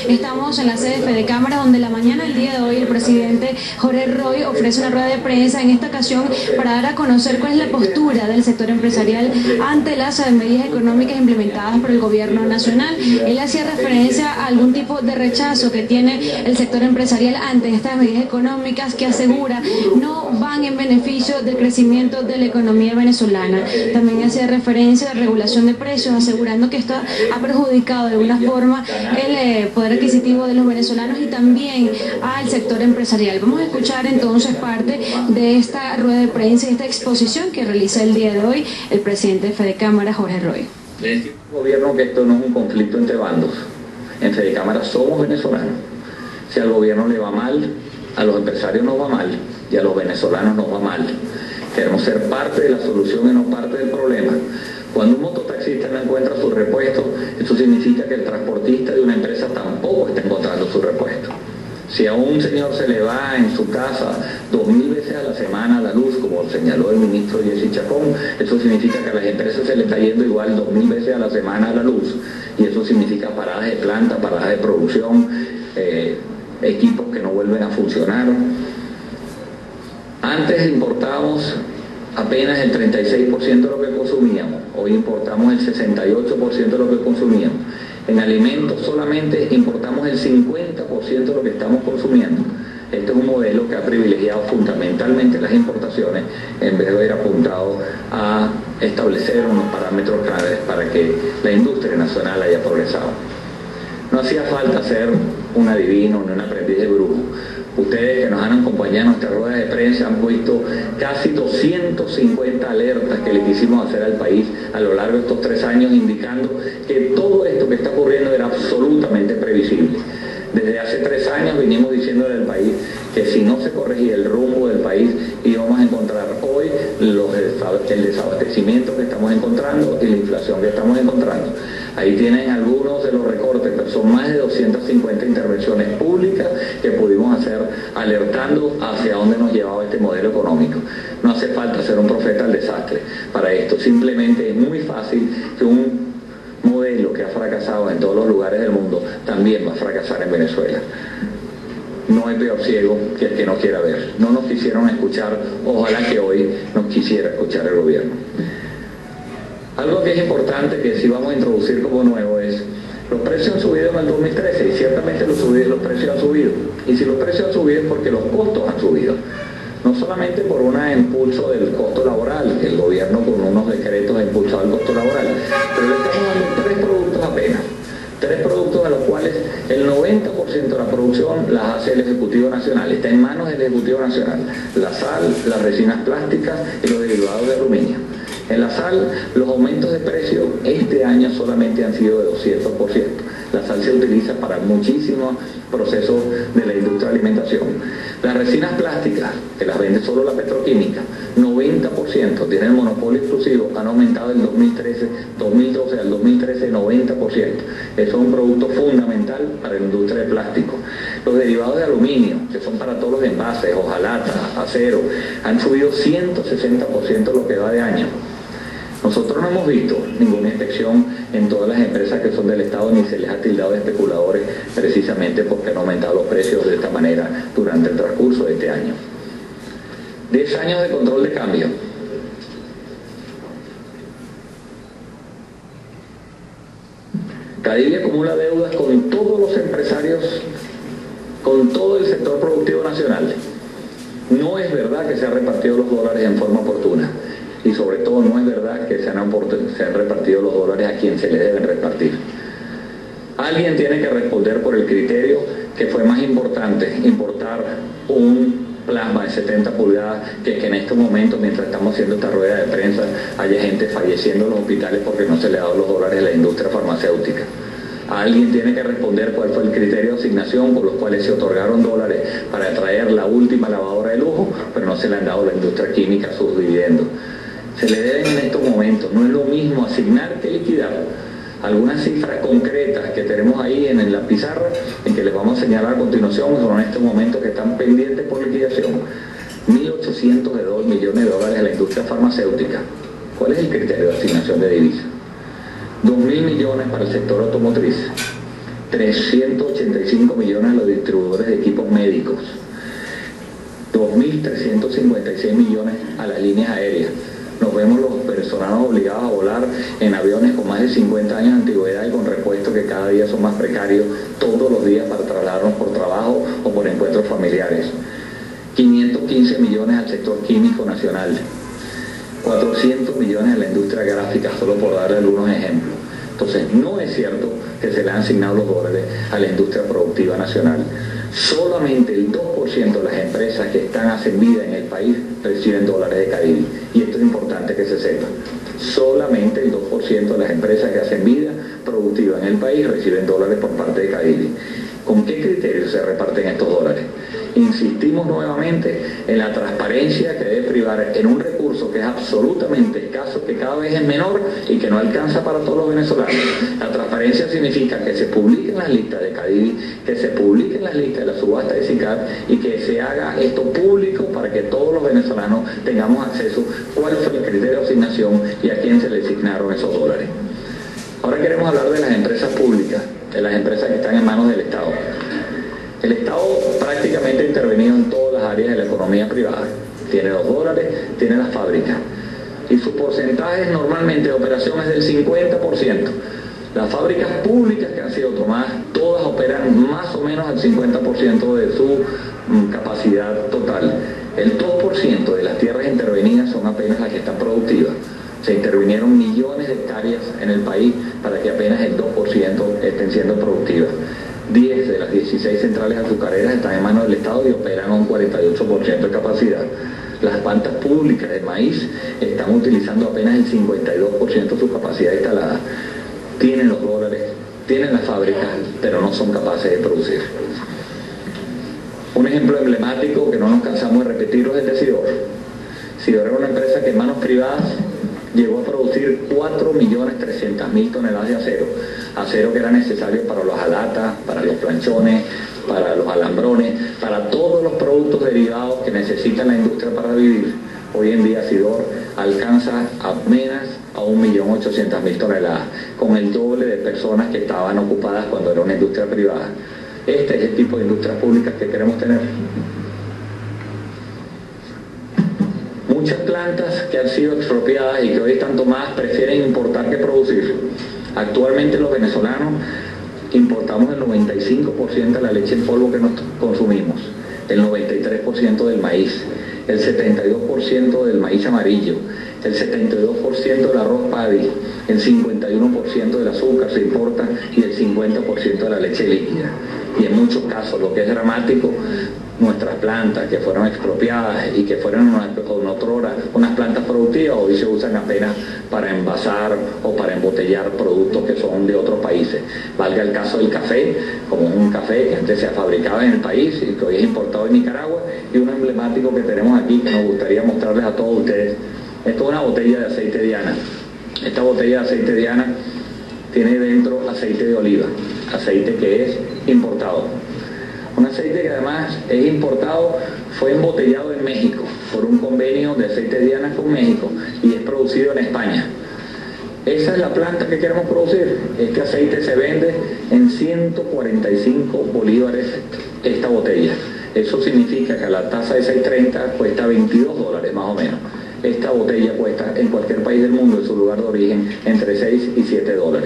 Estamos en la sede de Fedecámara, donde la mañana del día de hoy el presidente Jorge Roy ofrece una rueda de prensa, en esta ocasión para dar a conocer cuál es la postura del sector empresarial ante las medidas económicas implementadas por el gobierno nacional. Él hacía referencia a algún tipo de rechazo que tiene el sector empresarial ante estas medidas económicas que asegura no van en beneficio del crecimiento de la economía venezolana. También hacía referencia a la regulación de precios, asegurando que esto ha perjudicado de alguna forma el poder adquisitivo de los venezolanos y también al sector empresarial. Vamos a escuchar entonces parte de esta rueda de prensa y esta exposición que realiza el día de hoy el presidente de Fedecámara, Jorge Roy. Le decimos al gobierno que esto no es un conflicto entre bandos. En Fedecámara somos venezolanos. Si al gobierno le va mal, a los empresarios nos va mal y a los venezolanos nos va mal. Queremos ser parte de la solución y no parte del problema. Cuando un mototaxista no encuentra su repuesto, eso significa que el transportista de una empresa tampoco está encontrando su repuesto. Si a un señor se le va en su casa 2000 veces a la semana la luz, como señaló el ministro Jessy Chacón, eso significa que a las empresas se le está yendo igual 2000 veces a la semana la luz. Y eso significa paradas de planta, paradas de producción, equipos que no vuelven a funcionar. Antes importábamos apenas el 36% de lo que consumíamos, hoy importamos el 68% de lo que consumíamos. En alimentos solamente importamos el 50% de lo que estamos consumiendo. Este es un modelo que ha privilegiado fundamentalmente las importaciones en vez de haber apuntado a establecer unos parámetros claves para que la industria nacional haya progresado. No hacía falta ser un adivino ni un aprendiz de brujo. Ustedes que nos han acompañado en nuestras ruedas de prensa han visto casi 250 alertas que le quisimos hacer al país a lo largo de estos 3 años, indicando que todo esto que está ocurriendo era absolutamente previsible. Desde hace 3 años vinimos diciéndole al país que si no se corregía el rumbo del país íbamos a encontrar hoy el desabastecimiento que estamos encontrando y la inflación que estamos encontrando. Ahí tienen algunos de los recortes, pero son más de 250 intervenciones públicas que pudimos hacer alertando hacia dónde nos llevaba este modelo económico. No hace falta ser un profeta del desastre para esto, simplemente es muy fácil que un modelo que ha fracasado en todos los lugares del mundo también va a fracasar en Venezuela. No hay peor ciego que el que no quiera ver. No nos quisieron escuchar, ojalá que hoy nos quisiera escuchar el gobierno. Algo que es importante que sí vamos a introducir como nuevo es, los precios han subido en el 2013 y ciertamente los precios han subido. Y si los precios han subido es porque los costos han subido. No solamente por un impulso del costo laboral, que el gobierno con unos decretos ha impulsado el costo laboral, pero le estamos dando 3 productos apenas. 3 productos de los cuales el 90% de la producción las hace el Ejecutivo Nacional, está en manos del Ejecutivo Nacional. La sal, las resinas plásticas y los derivados de aluminio. En la sal, los aumentos de precio este año solamente han sido de 200%. La sal se utiliza para muchísimos procesos de la industria de alimentación. Las resinas plásticas, que las vende solo la petroquímica, 90%, tienen el monopolio exclusivo, han aumentado del 2012 al 2013 90%. Eso es un producto fundamental para la industria de plástico. Los derivados de aluminio, que son para todos los envases, hojalata, acero, han subido 160% lo que va de año. Nosotros no hemos visto ninguna inspección en todas las empresas que son del Estado, ni se les ha tildado de especuladores precisamente porque han aumentado los precios de esta manera durante el transcurso de este año. 10 años de control de cambio. Cadivi acumula deudas con todos los empresarios, con todo el sector productivo nacional. No es verdad que se han repartido los dólares en forma oportuna. Y sobre todo no es verdad que se han repartido los dólares a quien se le deben repartir. Alguien tiene que responder por el criterio que fue más importante importar un plasma de 70 pulgadas que en estos momentos, mientras estamos haciendo esta rueda de prensa, haya gente falleciendo en los hospitales porque no se le ha dado los dólares a la industria farmacéutica. Alguien tiene que responder cuál fue el criterio de asignación por los cuales se otorgaron dólares para traer la última lavadora de lujo, pero no se le han dado a la industria química sus dividendos. Se le deben en estos momentos, no es lo mismo asignar que liquidar. Algunas cifras concretas que tenemos ahí en la pizarra, en que les vamos a señalar a continuación, son en estos momentos que están pendientes por liquidación. 1.800 millones de dólares a la industria farmacéutica. ¿Cuál es el criterio de asignación de divisas? 2.000 millones para el sector automotriz, 385 millones a los distribuidores de equipos médicos, 2.356 millones a las líneas aéreas. Nos vemos los venezolanos obligados a volar en aviones con más de 50 años de antigüedad y con repuestos que cada día son más precarios todos los días para trasladarnos por trabajo o por encuentros familiares. 515 millones al sector químico nacional, 400 millones a la industria gráfica, solo por darle algunos ejemplos. Entonces, no es cierto que se le han asignado los dólares a la industria productiva nacional. Solamente el 2% de las empresas que están ascendidas en el país reciben dólares de Cadivi. Y esto es importante que se sepa. Solamente el 2% de las empresas que hacen vida productiva en el país reciben dólares por parte de Cadivi. ¿Con qué criterios se reparten estos dólares? Insistimos nuevamente en la transparencia que debe privar en un recurso que es absolutamente escaso, que cada vez es menor y que no alcanza para todos los venezolanos. La transparencia significa que se publiquen las listas de Cadivi, que se publiquen las listas de la subasta de SICAD y que se haga esto público para que todos los venezolanos tengamos acceso cuál fue el criterio de asignación y a quién se le asignaron esos dólares. Ahora queremos hablar de las empresas públicas, de las empresas que están en manos del Estado. El Estado prácticamente ha intervenido en todas las áreas de la economía privada. Tiene los dólares, tiene las fábricas. Y sus porcentajes normalmente de operación es del 50%. Las fábricas públicas que han sido tomadas, todas operan más o menos al 50% de su capacidad total. El 2% de las tierras intervenidas son apenas las que están productivas. Se intervinieron millones de hectáreas en el país para que apenas el 2% estén siendo productivas. 10 de las 16 centrales azucareras están en manos del Estado y operan a un 48% de capacidad. Las plantas públicas de maíz están utilizando apenas el 52% de su capacidad instalada. Tienen los dólares, tienen las fábricas, pero no son capaces de producir. Un ejemplo emblemático que no nos cansamos de repetirlo es el de Sidor. Sidor era una empresa que en manos privadas llegó a producir 4.300.000 toneladas de acero. Acero que era necesario para los alatas, para los planchones, para los alambrones, para todos los productos derivados que necesita la industria para vivir. Hoy en día Sidor alcanza apenas a 1.800.000 toneladas, con el doble de personas que estaban ocupadas cuando era una industria privada. Este es el tipo de industrias públicas que queremos tener. Muchas plantas que han sido expropiadas y que hoy están tomadas prefieren importar que producir. Actualmente los venezolanos importamos el 95% de la leche en polvo que nos consumimos, el 93% del maíz, el 72% del maíz amarillo, el 72% del arroz paddy, el 51% del azúcar se importa y el 50% de la leche líquida. Y en muchos casos, lo que es dramático, nuestras plantas que fueron expropiadas y que fueron en otrora unas plantas productivas, hoy se usan apenas para envasar o para embotellar productos que son de otros países. Valga el caso del café, como un café que antes se fabricaba en el país y que hoy es importado en Nicaragua, y un emblemático que tenemos aquí que nos gustaría mostrarles a todos ustedes. Esto es una botella de aceite Diana. Esta botella de aceite Diana tiene dentro aceite de oliva, aceite que es importado. Un aceite que además es importado, fue embotellado en México por un convenio de aceite Diana con México y es producido en España. Esa es la planta que queremos producir. Este aceite se vende en 145 bolívares esta botella. Eso significa que a la tasa de 6.30 cuesta $22 más o menos. Esta botella cuesta en cualquier país del mundo, en su lugar de origen, entre 6 y $7.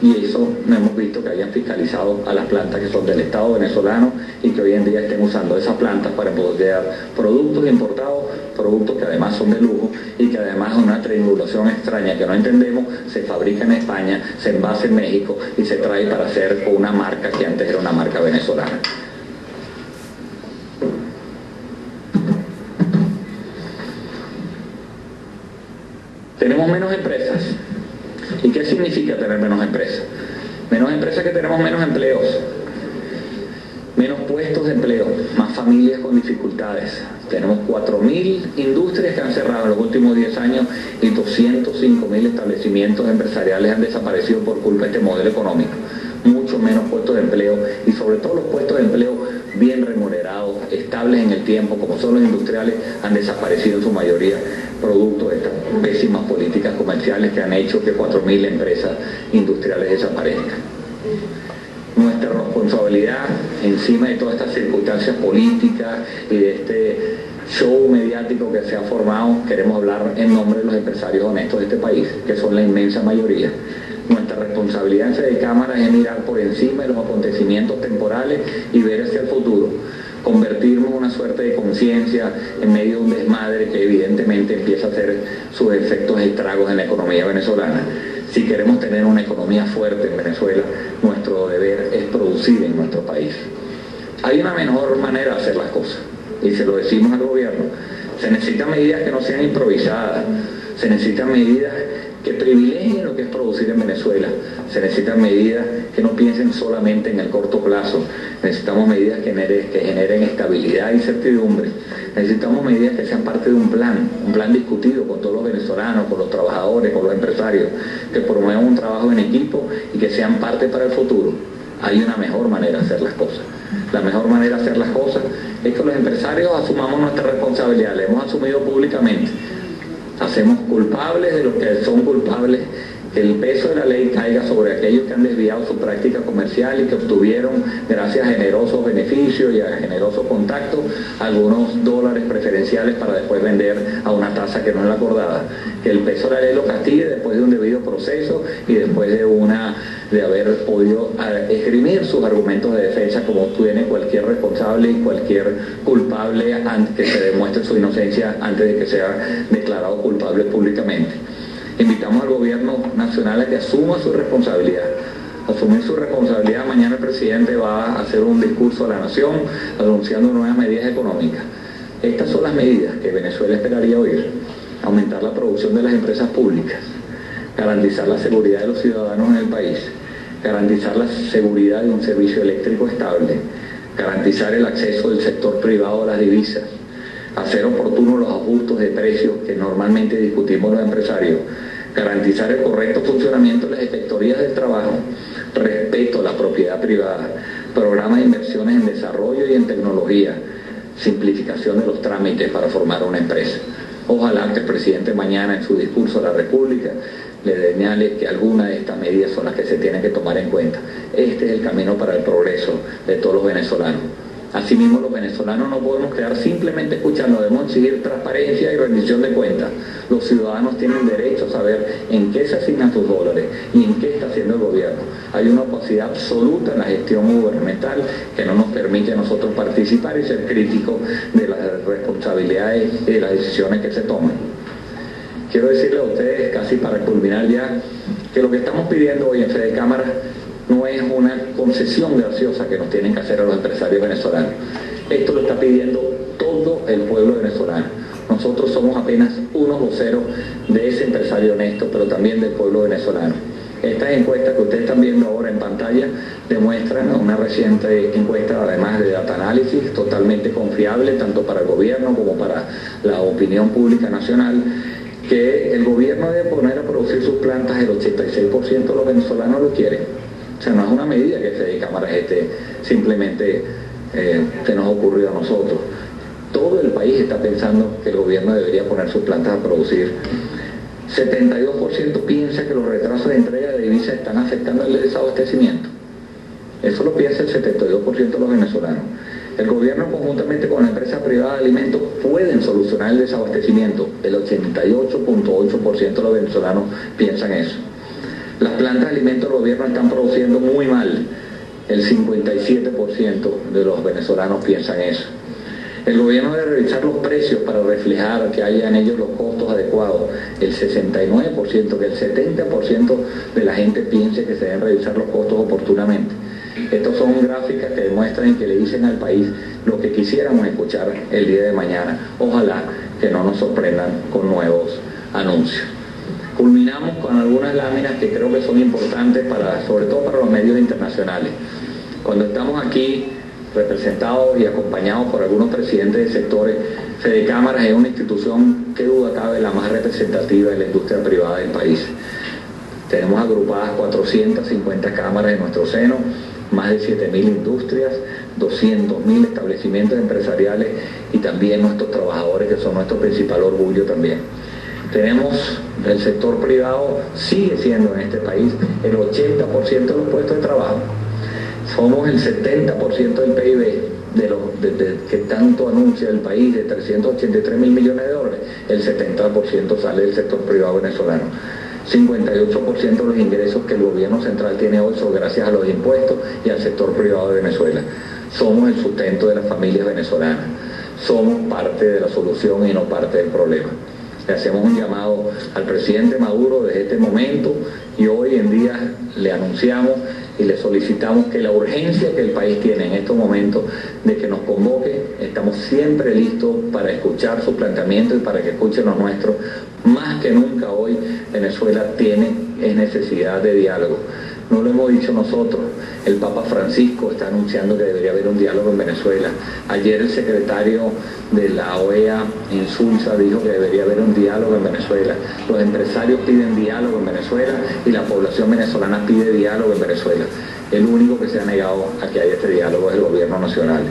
Y eso no hemos visto que hayan fiscalizado a las plantas que son del Estado venezolano y que hoy en día estén usando esas plantas para embotellar productos importados, productos que además son de lujo y que además una triangulación extraña que no entendemos, se fabrica en España, se envasa en México y se trae para hacer con una marca que antes era una marca venezolana. Tenemos menos empresas. ¿Y qué significa tener menos empresas? Menos empresas que tenemos menos empleos, menos puestos de empleo, más familias con dificultades. Tenemos 4.000 industrias que han cerrado en los últimos 10 años y 205.000 establecimientos empresariales han desaparecido por culpa de este modelo económico. Mucho menos puestos de empleo y sobre todo los puestos de empleo bien remunerados, estables en el tiempo, como son los industriales, han desaparecido en su mayoría producto de estas pésimas políticas comerciales que han hecho que 4.000 empresas industriales desaparezcan. Nuestra responsabilidad, encima de todas estas circunstancias políticas y de este show mediático que se ha formado, queremos hablar en nombre de los empresarios honestos de este país, que son la inmensa mayoría. Nuestra responsabilidad en Fedecámaras es mirar por encima de los acontecimientos temporales y ver hacia el futuro, convertirnos en una suerte de conciencia en medio de un desmadre que evidentemente empieza a hacer sus efectos estragos en la economía venezolana. Si queremos tener una economía fuerte en Venezuela, nuestro deber es producir en nuestro país. Hay una mejor manera de hacer las cosas, y se lo decimos al gobierno. Se necesitan medidas que no sean improvisadas, se necesitan medidas que privilegien lo que es producir en Venezuela, se necesitan medidas que no piensen solamente en el corto plazo, necesitamos medidas que generen estabilidad y certidumbre, necesitamos medidas que sean parte de un plan discutido con todos los venezolanos, con los trabajadores, con los empresarios, que promuevan un trabajo en equipo y que sean parte para el futuro. Hay una mejor manera de hacer las cosas. La mejor manera de hacer las cosas es que los empresarios asumamos nuestra responsabilidad, la hemos asumido públicamente. Hacemos culpables de los que son culpables, que el peso de la ley caiga sobre aquellos que han desviado su práctica comercial y que obtuvieron, gracias a generosos beneficios y a generosos contactos, algunos dólares preferenciales para después vender a una tasa que no es la acordada. Que el peso de la ley lo castigue después de un debido proceso y después de haber podido esgrimir sus argumentos de defensa como tiene cualquier responsable y cualquier culpable antes que se demuestre su inocencia antes de que sea declarado culpable públicamente. Invitamos al gobierno nacional a que asuma su responsabilidad. Asumir su responsabilidad, mañana el presidente va a hacer un discurso a la nación anunciando nuevas medidas económicas. Estas son las medidas que Venezuela esperaría oír. Aumentar la producción de las empresas públicas, garantizar la seguridad de los ciudadanos en el país, garantizar la seguridad de un servicio eléctrico estable, garantizar el acceso del sector privado a las divisas, hacer oportunos los ajustes de precios que normalmente discutimos los empresarios, garantizar el correcto funcionamiento de las inspectorías del trabajo, respeto a la propiedad privada, programa de inversiones en desarrollo y en tecnología, simplificación de los trámites para formar una empresa. Ojalá que el presidente mañana en su discurso a la República le señale que algunas de estas medidas son las que se tienen que tomar en cuenta. Este es el camino para el progreso de todos los venezolanos. Asimismo, los venezolanos no podemos quedar simplemente escuchando, debemos exigir transparencia y rendición de cuentas. Los ciudadanos tienen derecho a saber en qué se asignan sus dólares y en qué está haciendo el gobierno. Hay una opacidad absoluta en la gestión gubernamental que no nos permite a nosotros participar y ser críticos de las responsabilidades y de las decisiones que se toman. Quiero decirle a ustedes, casi para culminar ya, que lo que estamos pidiendo hoy en Fedecámaras no es una concesión graciosa que nos tienen que hacer a los empresarios venezolanos. Esto lo está pidiendo todo el pueblo venezolano. Nosotros somos apenas unos voceros de ese empresario honesto, pero también del pueblo venezolano. Estas encuestas que ustedes están viendo ahora en pantalla demuestran una reciente encuesta, además de data análisis, totalmente confiable, tanto para el gobierno como para la opinión pública nacional, que el gobierno debe poner a producir sus plantas, el 86% de los venezolanos lo quieren. O sea, no es una medida que Fedecámaras simplemente se nos ocurrió a nosotros. Todo el país está pensando que el gobierno debería poner sus plantas a producir. 72% piensa que los retrasos de entrega de divisas están afectando el desabastecimiento. Eso lo piensa el 72% de los venezolanos. El gobierno conjuntamente con la empresa privada de alimentos pueden solucionar el desabastecimiento. El 88.8% de los venezolanos piensan eso. Las plantas de alimentos del gobierno están produciendo muy mal. El 57% de los venezolanos piensan eso. El gobierno debe revisar los precios para reflejar que haya en ellos los costos adecuados. El 69%, que el 70% de la gente piense que se deben revisar los costos oportunamente. Estas son gráficas que demuestran y que le dicen al país lo que quisiéramos escuchar el día de mañana. Ojalá que no nos sorprendan con nuevos anuncios. Culminamos con algunas láminas que creo que son importantes, sobre todo para los medios internacionales. Cuando estamos aquí representados y acompañados por algunos presidentes de sectores, Fedecámaras es una institución que duda cabe la más representativa de la industria privada del país. Tenemos agrupadas 450 cámaras en nuestro seno, más de 7.000 industrias, 200.000 establecimientos empresariales y también nuestros trabajadores, que son nuestro principal orgullo también. Tenemos, el sector privado sigue siendo en este país el 80% de los puestos de trabajo. Somos el 70% del PIB que tanto anuncia el país, de 383 mil millones de dólares, el 70% sale del sector privado venezolano. 58% de los ingresos que el gobierno central tiene hoy son gracias a los impuestos y al sector privado de Venezuela. Somos el sustento de las familias venezolanas. Somos parte de la solución y no parte del problema. Le hacemos un llamado al presidente Maduro desde este momento y hoy en día le anunciamos y le solicitamos que la urgencia que el país tiene en estos momentos de que nos convoque, estamos siempre listos para escuchar sus planteamientos y para que escuchen los nuestros. Más que nunca hoy Venezuela es necesidad de diálogo. No lo hemos dicho nosotros, el Papa Francisco está anunciando que debería haber un diálogo en Venezuela. Ayer el secretario de la OEA, Insulza, dijo que debería haber un diálogo en Venezuela. Los empresarios piden diálogo en Venezuela y la población venezolana pide diálogo en Venezuela. El único que se ha negado a que haya este diálogo es el gobierno nacional.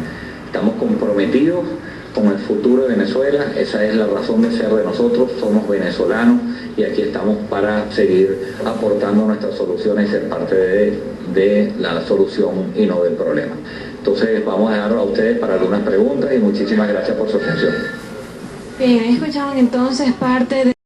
Estamos comprometidos con el futuro de Venezuela, esa es la razón de ser de nosotros, somos venezolanos y aquí estamos para seguir aportando nuestras soluciones y ser parte de la solución y no del problema. Entonces vamos a dejarlo a ustedes para algunas preguntas y muchísimas gracias por su atención. Bien, ahí escuchaban entonces parte de